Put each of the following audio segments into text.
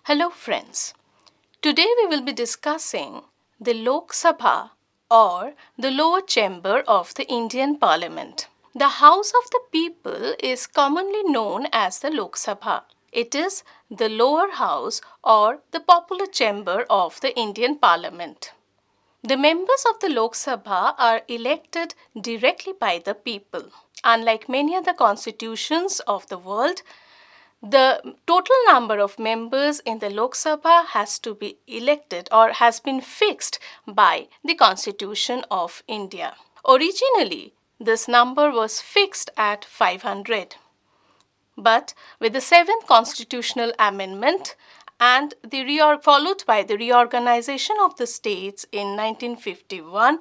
Hello friends. Today we will be discussing the Lok Sabha or the lower chamber of the Indian Parliament. The House of the People is commonly known as the Lok Sabha. It is the lower house or the popular chamber of the Indian Parliament. The members of the Lok Sabha are elected directly by the people. Unlike many other constitutions of the world, the total number of members in the Lok Sabha has to be elected or has been fixed by the Constitution of India. Originally, this number was fixed at 500. But with the 7th Constitutional Amendment and followed by the reorganization of the states in 1951,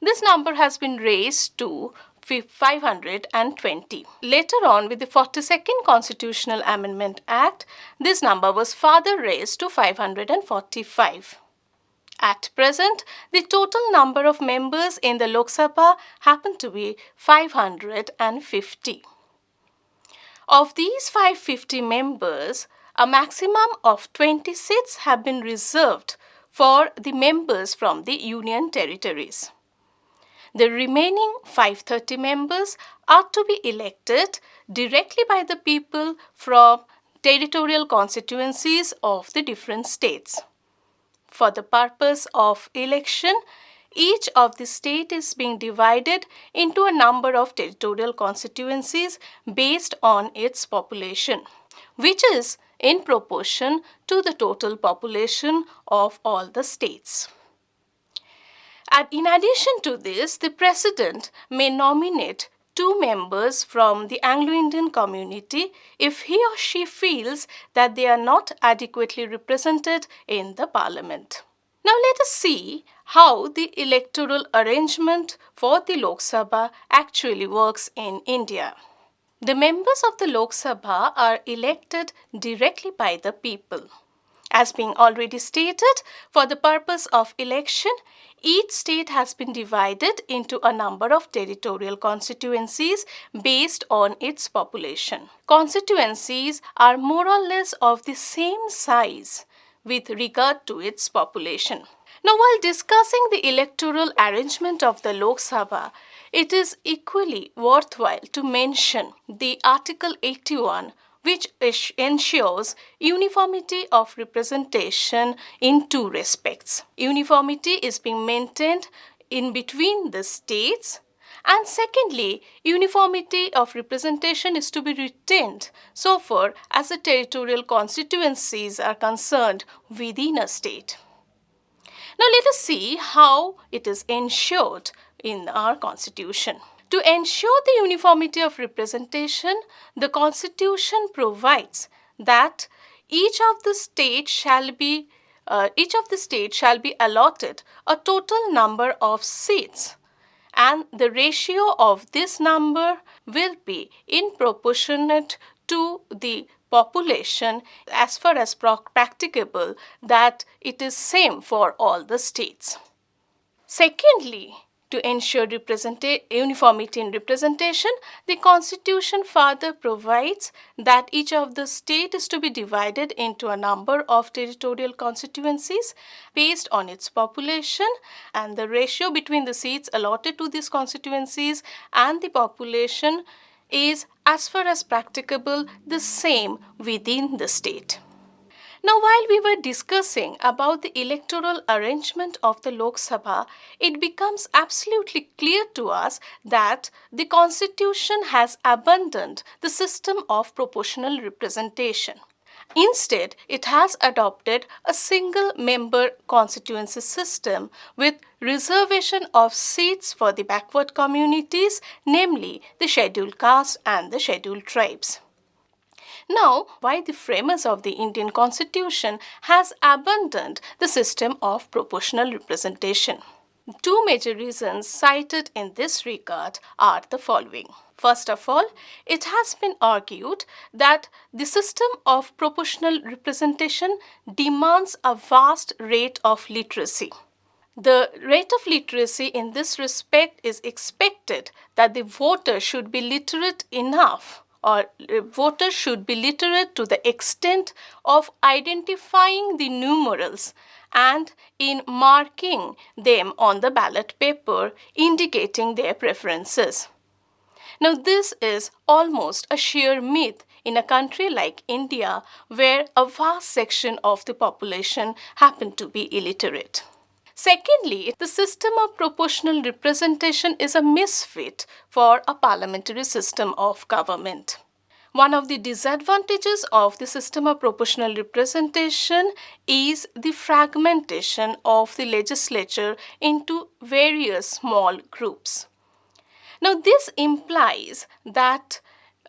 this number has been raised to 520. Later on, with the 42nd Constitutional Amendment Act, this number was further raised to 545. At present, the total number of members in the Lok Sabha happen to be 550. Of these 550 members, a maximum of 20 seats have been reserved for the members from the Union territories. The remaining 530 members are to be elected directly by the people from territorial constituencies of the different states. For the purpose of election, each of the state is being divided into a number of territorial constituencies based on its population, which is in proportion to the total population of all the states. And in addition to this, the President may nominate 2 members from the Anglo-Indian community if he or she feels that they are not adequately represented in the Parliament. Now let us see how the electoral arrangement for the Lok Sabha actually works in India. The members of the Lok Sabha are elected directly by the people. As being already stated, for the purpose of election, each state has been divided into a number of territorial constituencies based on its population. Constituencies are more or less of the same size with regard to its population. Now, while discussing the electoral arrangement of the Lok Sabha, it is equally worthwhile to mention the Article 81, which ensures uniformity of representation in 2 respects. Uniformity is being maintained in between the states, and secondly, uniformity of representation is to be retained so far as the territorial constituencies are concerned within a state. Now let us see how it is ensured in our constitution. To ensure the uniformity of representation, the Constitution provides that each of the states shall be allotted a total number of seats, and the ratio of this number will be in proportionate to the population as far as practicable, that it is same for all the states. Secondly, to ensure uniformity in representation, the Constitution further provides that each of the state is to be divided into a number of territorial constituencies based on its population, and the ratio between the seats allotted to these constituencies and the population is, as far as practicable, the same within the state. Now, while we were discussing about the electoral arrangement of the Lok Sabha, it becomes absolutely clear to us that the Constitution has abandoned the system of proportional representation. Instead, it has adopted a single-member constituency system with reservation of seats for the backward communities, namely the scheduled caste and the scheduled tribes. Now, why the framers of the Indian Constitution has abandoned the system of proportional representation? 2 major reasons cited in this regard are the following. First of all, it has been argued that the system of proportional representation demands a vast rate of literacy. The rate of literacy in this respect is expected that the voter should be literate enough or voters should be literate to the extent of identifying the numerals and in marking them on the ballot paper, indicating their preferences. Now, this is almost a sheer myth in a country like India, where a vast section of the population happen to be illiterate. Secondly, the system of proportional representation is a misfit for a parliamentary system of government. One of the disadvantages of the system of proportional representation is the fragmentation of the legislature into various small groups. Now, this implies that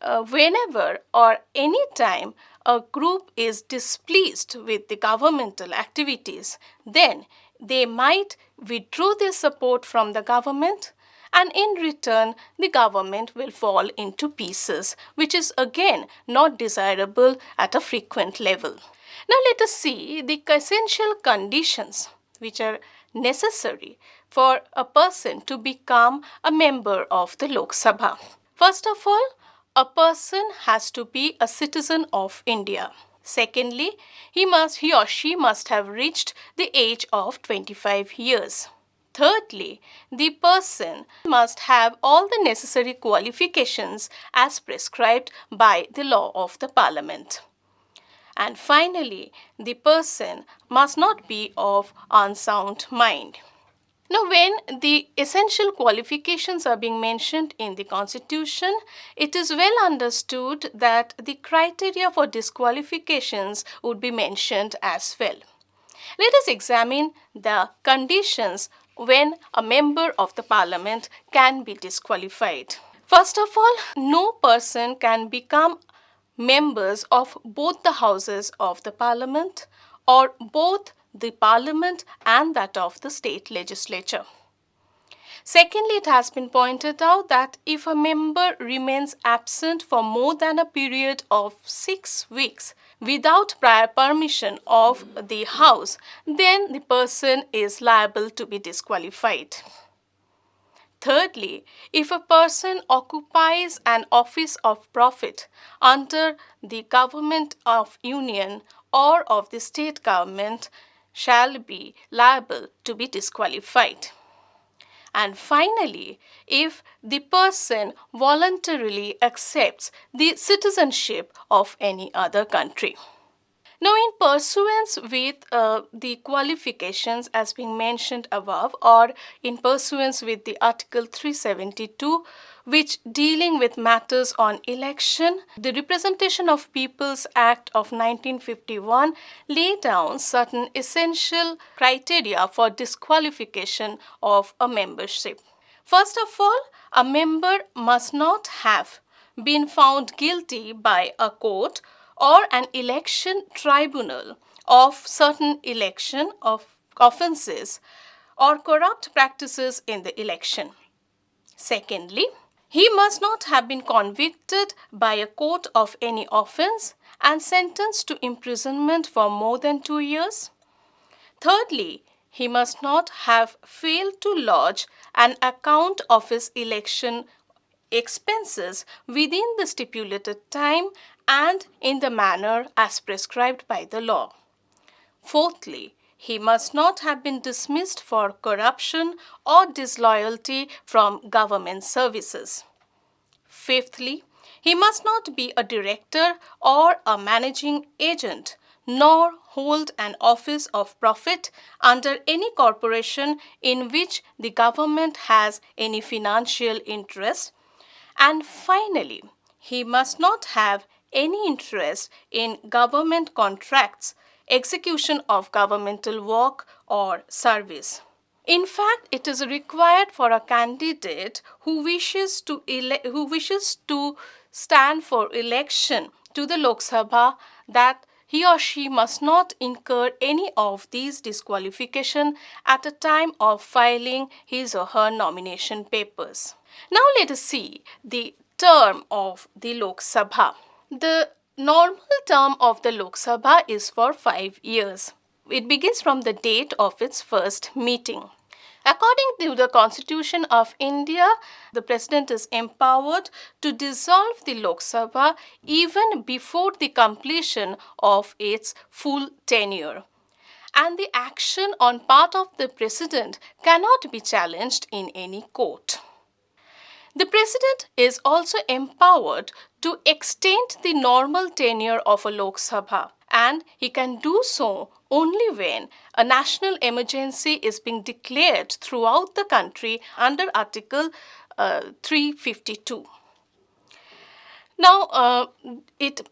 whenever or any time a group is displeased with the governmental activities, then they might withdraw their support from the government, and in return the government will fall into pieces, which is again not desirable at a frequent level. Now let us see the essential conditions which are necessary for a person to become a member of the Lok Sabha. First of all, a person has to be a citizen of India. Secondly, he or she must have reached the age of 25 years. Thirdly, the person must have all the necessary qualifications as prescribed by the law of the parliament. And finally, the person must not be of unsound mind. Now, when the essential qualifications are being mentioned in the Constitution, it is well understood that the criteria for disqualifications would be mentioned as well. Let us examine the conditions when a member of the parliament can be disqualified. First of all, no person can become members of both the houses of the parliament or both the parliament and that of the state legislature. Secondly, it has been pointed out that if a member remains absent for more than a period of 6 weeks without prior permission of the House, then the person is liable to be disqualified. Thirdly, if a person occupies an office of profit under the government of union or of the state government, shall be liable to be disqualified. And finally, if the person voluntarily accepts the citizenship of any other country. Now, in pursuance with the qualifications as being mentioned above, or in pursuance with the Article 372, which dealing with matters on election, the Representation of People's Act of 1951 laid down certain essential criteria for disqualification of a membership. First of all, a member must not have been found guilty by a court or an election tribunal of certain election of offences or corrupt practices in the election. Secondly, he must not have been convicted by a court of any offence and sentenced to imprisonment for more than 2 years. Thirdly, he must not have failed to lodge an account of his election expenses within the stipulated time and in the manner as prescribed by the law. Fourthly, he must not have been dismissed for corruption or disloyalty from government services. Fifthly, he must not be a director or a managing agent, nor hold an office of profit under any corporation in which the government has any financial interest. And finally, he must not have any interest in government contracts, execution of governmental work or service. In fact, it is required for a candidate who wishes to stand for election to the Lok Sabha that he or she must not incur any of these disqualifications at a time of filing his or her nomination papers. Now let us see the term of the Lok Sabha. The normal term of the Lok Sabha is for 5 years. It begins from the date of its first meeting. According to the Constitution of India, the President is empowered to dissolve the Lok Sabha even before the completion of its full tenure. And the action on part of the President cannot be challenged in any court. The President is also empowered to extend the normal tenure of a Lok Sabha, and he can do so only when a national emergency is being declared throughout the country under Article 352. Now,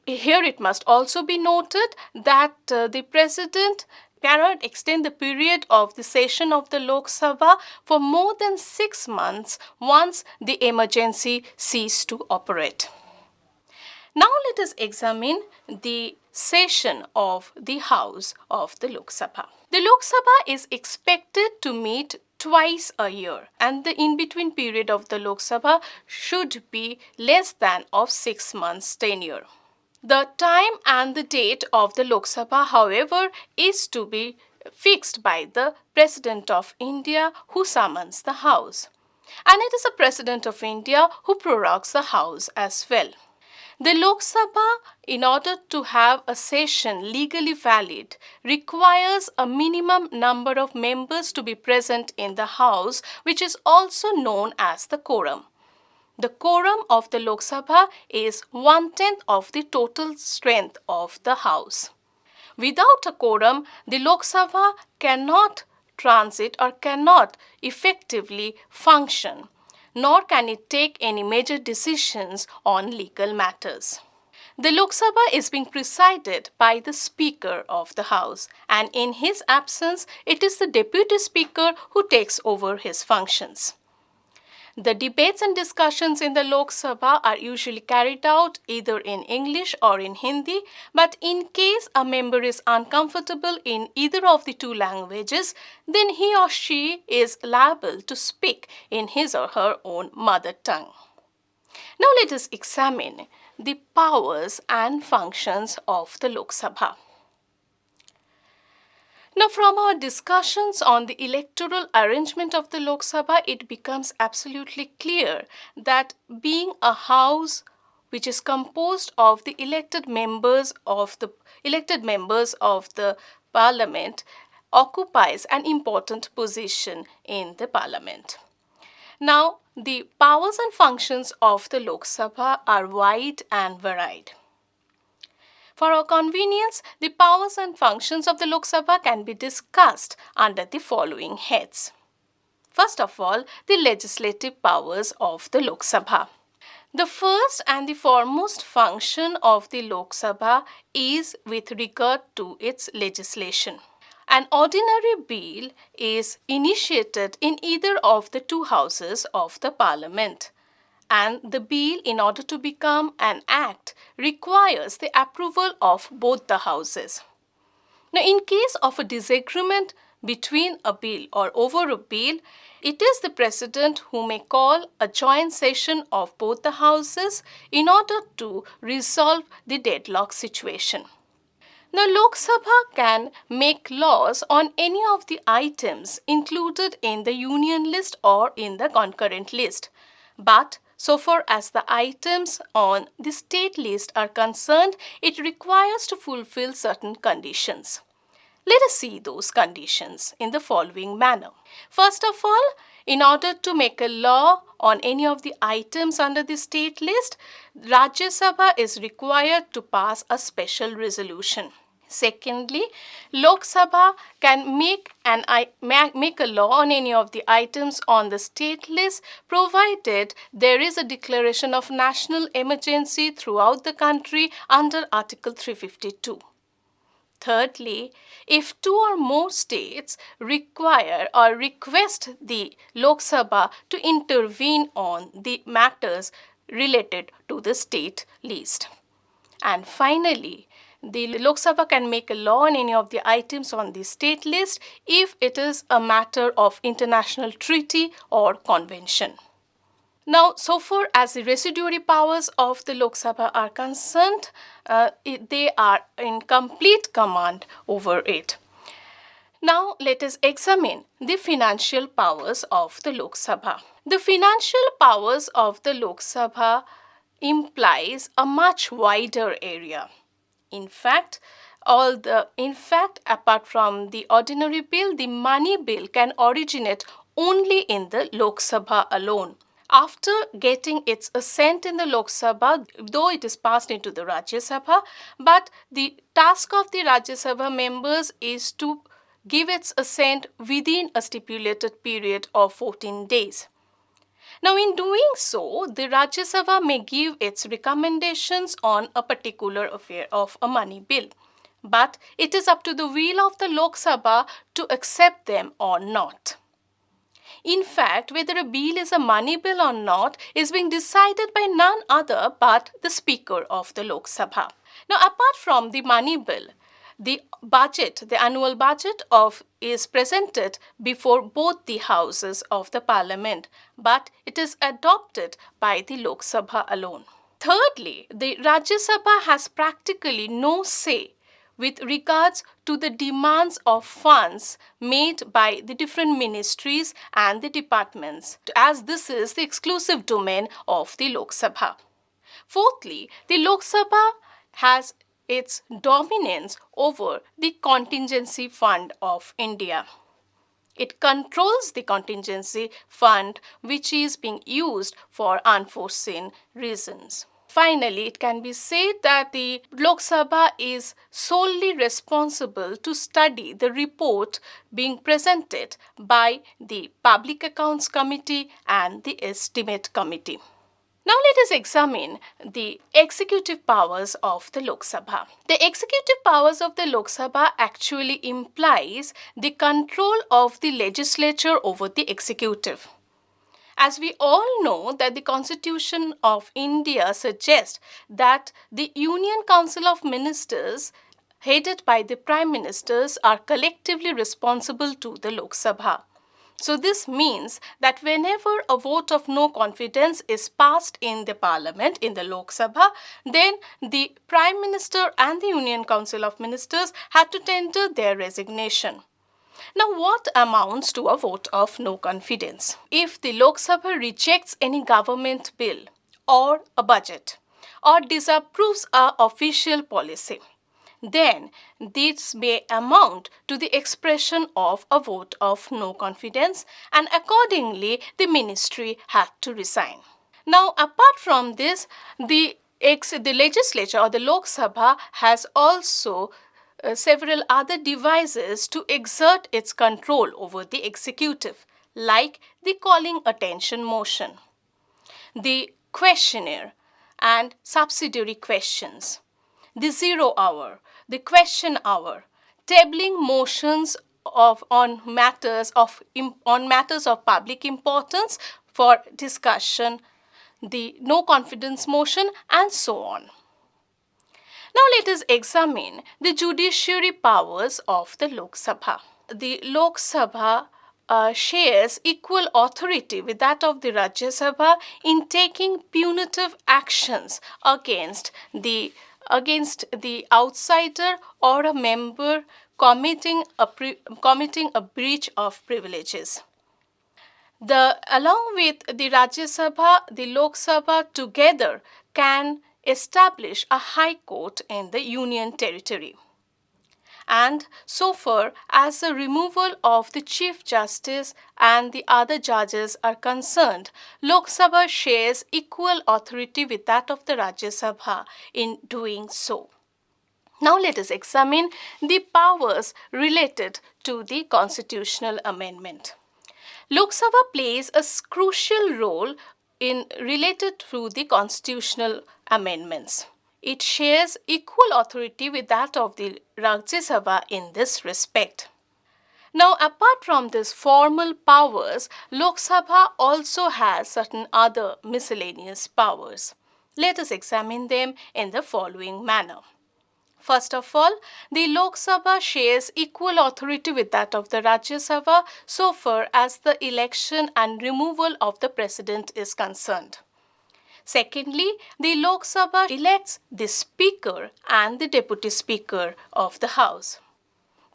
here it must also be noted that the President cannot extend the period of the session of the Lok Sabha for more than 6 months once the emergency ceased to operate. Now let us examine the session of the House of the Lok Sabha. The Lok Sabha is expected to meet twice a year, and the in-between period of the Lok Sabha should be less than of 6 months tenure. The time and the date of the Lok Sabha, however, is to be fixed by the President of India, who summons the House. And it is the President of India who prorogues the House as well. The Lok Sabha, in order to have a session legally valid, requires a minimum number of members to be present in the House, which is also known as the quorum. The quorum of the Lok Sabha is 1/10 of the total strength of the House. Without a quorum, the Lok Sabha cannot transit or cannot effectively function, nor can it take any major decisions on legal matters. The Lok Sabha is being presided by the Speaker of the House, and in his absence, it is the Deputy Speaker who takes over his functions. The debates and discussions in the Lok Sabha are usually carried out either in English or in Hindi, but in case a member is uncomfortable in either of the two languages, then he or she is liable to speak in his or her own mother tongue. Now let us examine the powers and functions of the Lok Sabha. Now, from our discussions on the electoral arrangement of the Lok Sabha, it becomes absolutely clear that being a house which is composed of the elected members of the parliament occupies an important position in the parliament. Now, the powers and functions of the Lok Sabha are wide and varied. For our convenience, the powers and functions of the Lok Sabha can be discussed under the following heads. First of all, the legislative powers of the Lok Sabha. The first and the foremost function of the Lok Sabha is with regard to its legislation. An ordinary bill is initiated in either of the two houses of the parliament, and the bill, in order to become an act, requires the approval of both the houses. Now, in case of a disagreement between a bill or over a bill, it is the President who may call a joint session of both the houses in order to resolve the deadlock situation. Now, Lok Sabha can make laws on any of the items included in the union list or in the concurrent list, but so far as the items on the state list are concerned, it requires to fulfill certain conditions. Let us see those conditions in the following manner. First of all, in order to make a law on any of the items under the state list, Rajya Sabha is required to pass a special resolution. Secondly, Lok Sabha can make a law on any of the items on the state list, provided there is a declaration of national emergency throughout the country under Article 352. Thirdly, if two or more states require or request the Lok Sabha to intervene on the matters related to the state list. And finally, the Lok Sabha can make a law on any of the items on the state list if it is a matter of international treaty or convention. Now, so far as the residuary powers of the Lok Sabha are concerned, they are in complete command over it. Now let us examine the financial powers of the Lok Sabha. The financial powers of the Lok Sabha implies a much wider area. In fact, apart from the ordinary bill, the money bill can originate only in the Lok Sabha alone. After getting its assent in the Lok Sabha, though it is passed into the Rajya Sabha, but the task of the Rajya Sabha members is to give its assent within a stipulated period of 14 days. Now, in doing so, the Rajya Sabha may give its recommendations on a particular affair of a money bill, but it is up to the will of the Lok Sabha to accept them or not. In fact, whether a bill is a money bill or not is being decided by none other but the Speaker of the Lok Sabha. Now, apart from the money bill, the annual budget is presented before both the houses of the parliament, but it is adopted by the Lok Sabha alone. Thirdly, the Rajya Sabha has practically no say with regards to the demands of funds made by the different ministries and the departments, as this is the exclusive domain of the Lok Sabha. Fourthly, the Lok Sabha has its dominance over the contingency fund of India. It controls the contingency fund which is being used for unforeseen reasons. Finally, it can be said that the Lok Sabha is solely responsible to study the report being presented by the Public Accounts Committee and the Estimate Committee. Now let us examine the executive powers of the Lok Sabha. The executive powers of the Lok Sabha actually implies the control of the legislature over the executive. As we all know that the Constitution of India suggests that the Union Council of Ministers headed by the Prime Ministers are collectively responsible to the Lok Sabha. So this means that whenever a vote of no confidence is passed in the parliament, in the Lok Sabha, then the Prime Minister and the Union Council of Ministers had to tender their resignation. Now, what amounts to a vote of no confidence? If the Lok Sabha rejects any government bill or a budget or disapproves an official policy, then this may amount to the expression of a vote of no confidence, and accordingly the ministry had to resign. Now, apart from this, the legislature or the Lok Sabha has also several other devices to exert its control over the executive, like the calling attention motion, the questionnaire and subsidiary questions, the 0 hour, the question hour, tabling motions on matters of public importance for discussion, the no confidence motion, and so on. Now let us examine the judiciary powers of the Lok Sabha. The Lok Sabha shares equal authority with that of the Rajya Sabha in taking punitive actions against the outsider or a member committing a breach of privileges. Along with the Rajya Sabha, the Lok Sabha together can establish a high court in the union territory. And so far as the removal of the Chief Justice and the other judges are concerned, Lok Sabha shares equal authority with that of the Rajya Sabha in doing so. Now let us examine the powers related to the constitutional amendment. Lok Sabha plays a crucial role related to the constitutional amendments. It shares equal authority with that of the Rajya Sabha in this respect. Now, apart from these formal powers, Lok Sabha also has certain other miscellaneous powers. Let us examine them in the following manner. First of all, the Lok Sabha shares equal authority with that of the Rajya Sabha so far as the election and removal of the president is concerned. Secondly, the Lok Sabha elects the Speaker and the Deputy Speaker of the House.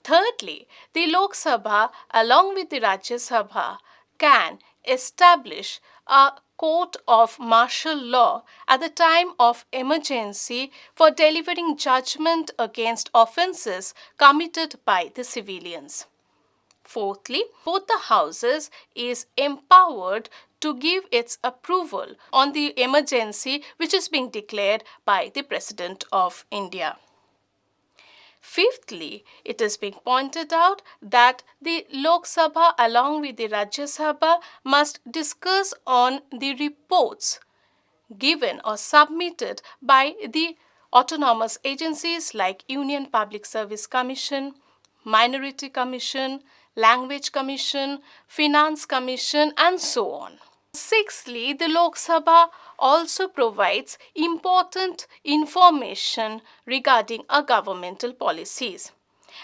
Thirdly, the Lok Sabha along with the Rajya Sabha can establish a court of martial law at the time of emergency for delivering judgment against offences committed by the civilians. Fourthly, both the houses is empowered to give its approval on the emergency which is being declared by the President of India. Fifthly, it is being pointed out that the Lok Sabha along with the Rajya Sabha must discuss on the reports given or submitted by the autonomous agencies like Union Public Service Commission, Minority Commission, Language Commission, Finance Commission, and so on. Sixthly, the Lok Sabha also provides important information regarding our governmental policies.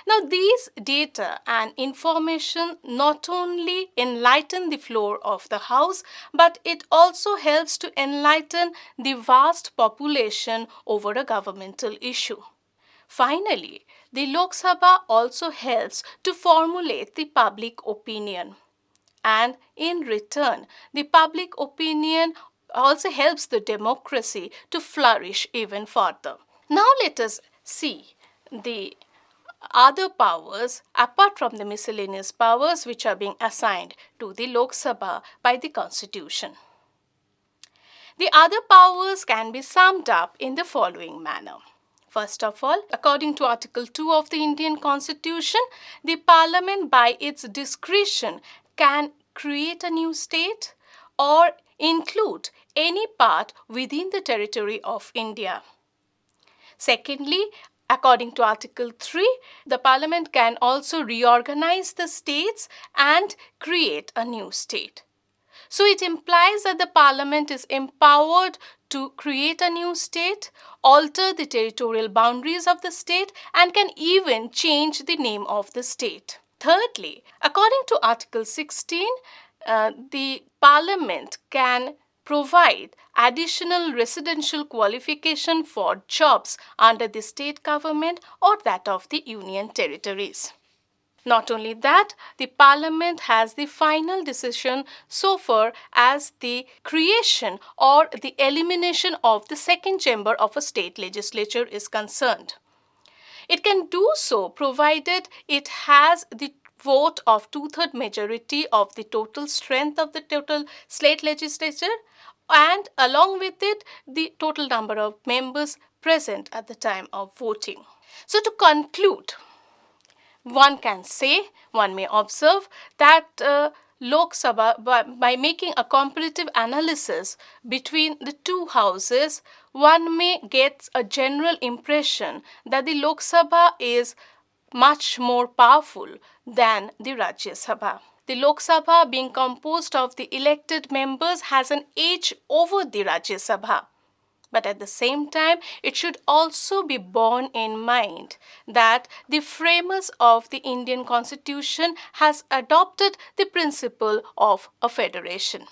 Now, these data and information not only enlighten the floor of the House, but it also helps to enlighten the vast population over a governmental issue. Finally, the Lok Sabha also helps to formulate the public opinion. And in return, the public opinion also helps the democracy to flourish even further. Now let us see the other powers apart from the miscellaneous powers which are being assigned to the Lok Sabha by the Constitution. The other powers can be summed up in the following manner. First of all, according to Article 2 of the Indian Constitution, the Parliament by its discretion can create a new state or include any part within the territory of India. Secondly, according to Article 3, the Parliament can also reorganize the states and create a new state. So it implies that the Parliament is empowered to create a new state, alter the territorial boundaries of the state, and can even change the name of the state. Thirdly, according to Article 16, the Parliament can provide additional residential qualification for jobs under the state government or that of the union territories. Not only that, the Parliament has the final decision so far as the creation or the elimination of the second chamber of a state legislature is concerned. It can do so provided it has the vote of two-thirds majority of the total strength of the total state legislature, and along with it the total number of members present at the time of voting. So to conclude, one may observe that Lok Sabha, by making a comparative analysis between the two houses, one may get a general impression that the Lok Sabha is much more powerful than the Rajya Sabha. The Lok Sabha, being composed of the elected members, has an edge over the Rajya Sabha. But at the same time, it should also be borne in mind that the framers of the Indian Constitution has adopted the principle of a federation.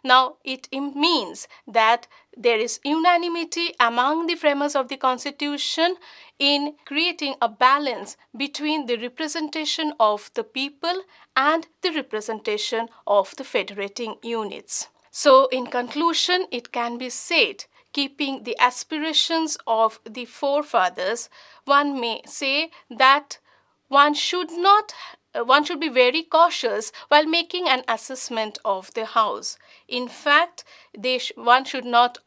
Now, it means that there is unanimity among the framers of the Constitution in creating a balance between the representation of the people and the representation of the federating units. So, in conclusion, it can be said, keeping the aspirations of the forefathers, one may say that one should be very cautious while making an assessment of the house. In fact, one should not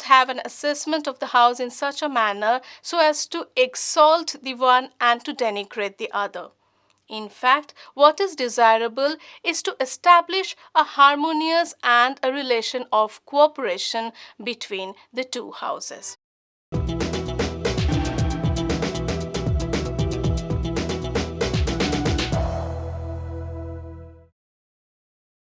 have an assessment of the house in such a manner so as to exalt the one and to denigrate the other. In fact, what is desirable is to establish a harmonious and a relation of cooperation between the two houses.